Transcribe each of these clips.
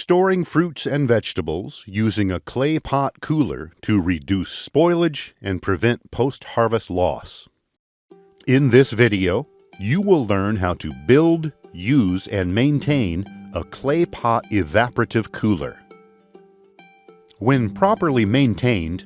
Storing fruits and vegetables using a clay pot cooler to reduce spoilage and prevent post-harvest loss. In this video, you will learn how to build, use, and maintain a clay pot evaporative cooler. When properly maintained,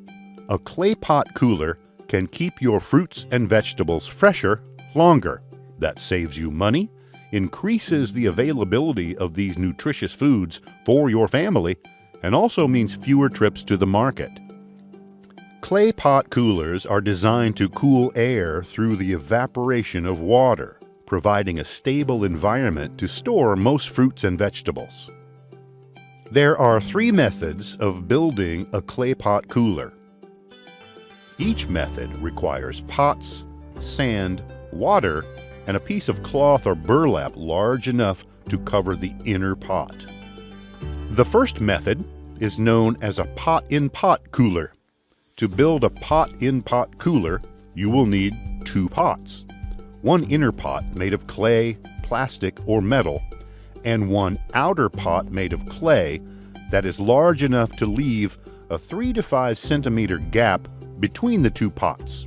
a clay pot cooler can keep your fruits and vegetables fresher longer. That saves you money, increases the availability of these nutritious foods for your family, and also means fewer trips to the market. Clay pot coolers are designed to cool air through the evaporation of water, providing a stable environment to store most fruits and vegetables. There are 3 methods of building a clay pot cooler. Each method requires pots, sand, water, and a piece of cloth or burlap large enough to cover the inner pot. The first method is known as a pot-in-pot cooler. To build a pot-in-pot cooler, you will need 2 pots. One inner pot made of clay, plastic, or metal, and one outer pot made of clay that is large enough to leave a 3 to 5 centimeter gap between the 2 pots.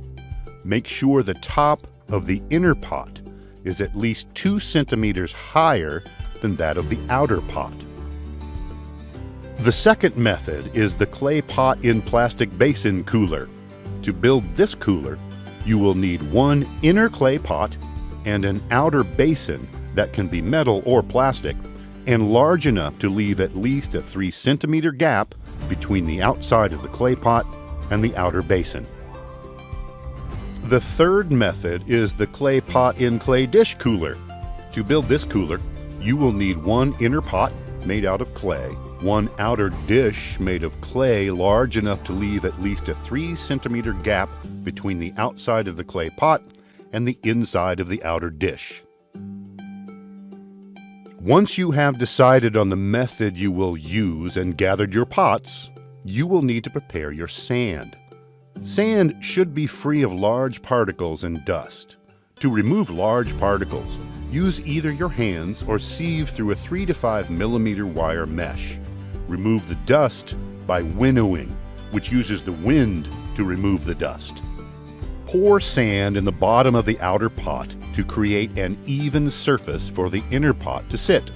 Make sure the top of the inner pot is at least 2 centimeters higher than that of the outer pot. The second method is the clay pot in plastic basin cooler. To build this cooler, you will need one inner clay pot and an outer basin that can be metal or plastic and large enough to leave at least a 3 centimeter gap between the outside of the clay pot and the outer basin. The third method is the clay pot in clay dish cooler. To build this cooler, you will need one inner pot made out of clay, one outer dish made of clay large enough to leave at least a 3 centimeter gap between the outside of the clay pot and the inside of the outer dish. Once you have decided on the method you will use and gathered your pots, you will need to prepare your sand. Sand should be free of large particles and dust. To remove large particles, use either your hands or sieve through a 3 to 5 millimeter wire mesh. Remove the dust by winnowing, which uses the wind to remove the dust. Pour sand in the bottom of the outer pot to create an even surface for the inner pot to sit.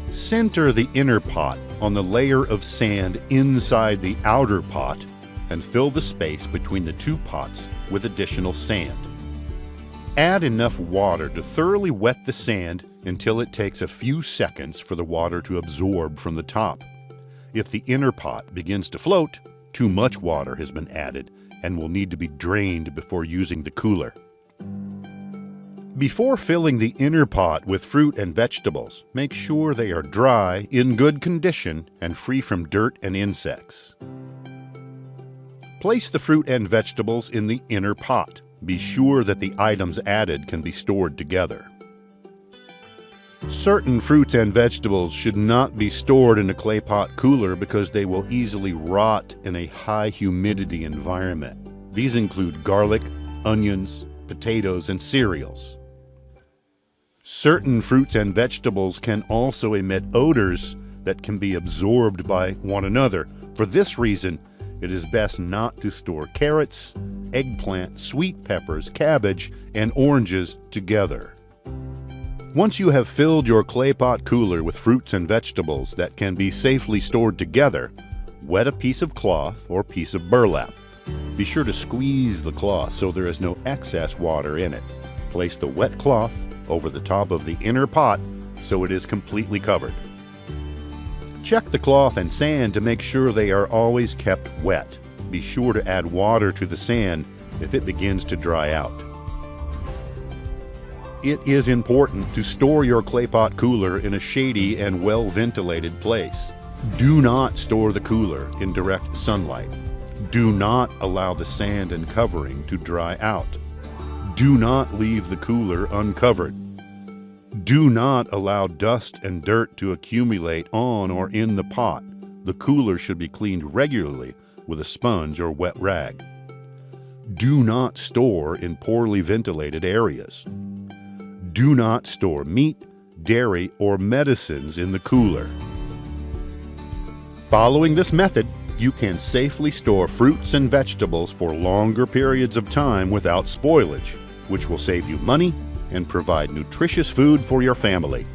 Center the inner pot on the layer of sand inside the outer pot and fill the space between the 2 pots with additional sand. Add enough water to thoroughly wet the sand until it takes a few seconds for the water to absorb from the top. If the inner pot begins to float, too much water has been added and will need to be drained before using the cooler. Before filling the inner pot with fruit and vegetables, make sure they are dry, in good condition, and free from dirt and insects. Place the fruit and vegetables in the inner pot. Be sure that the items added can be stored together. Certain fruits and vegetables should not be stored in a clay pot cooler because they will easily rot in a high humidity environment. These include garlic, onions, potatoes, and cereals. Certain fruits and vegetables can also emit odors that can be absorbed by one another. For this reason, it is best not to store carrots, eggplant, sweet peppers, cabbage, and oranges together. Once you have filled your clay pot cooler with fruits and vegetables that can be safely stored together, wet a piece of cloth or piece of burlap. Be sure to squeeze the cloth so there is no excess water in it. Place the wet cloth over the top of the inner pot so it is completely covered. Check the cloth and sand to make sure they are always kept wet. Be sure to add water to the sand if it begins to dry out. It is important to store your clay pot cooler in a shady and well-ventilated place. Do not store the cooler in direct sunlight. Do not allow the sand and covering to dry out. Do not leave the cooler uncovered. Do not allow dust and dirt to accumulate on or in the pot. The cooler should be cleaned regularly with a sponge or wet rag. Do not store in poorly ventilated areas. Do not store meat, dairy, or medicines in the cooler. Following this method, you can safely store fruits and vegetables for longer periods of time without spoilage, which will save you money and provide nutritious food for your family.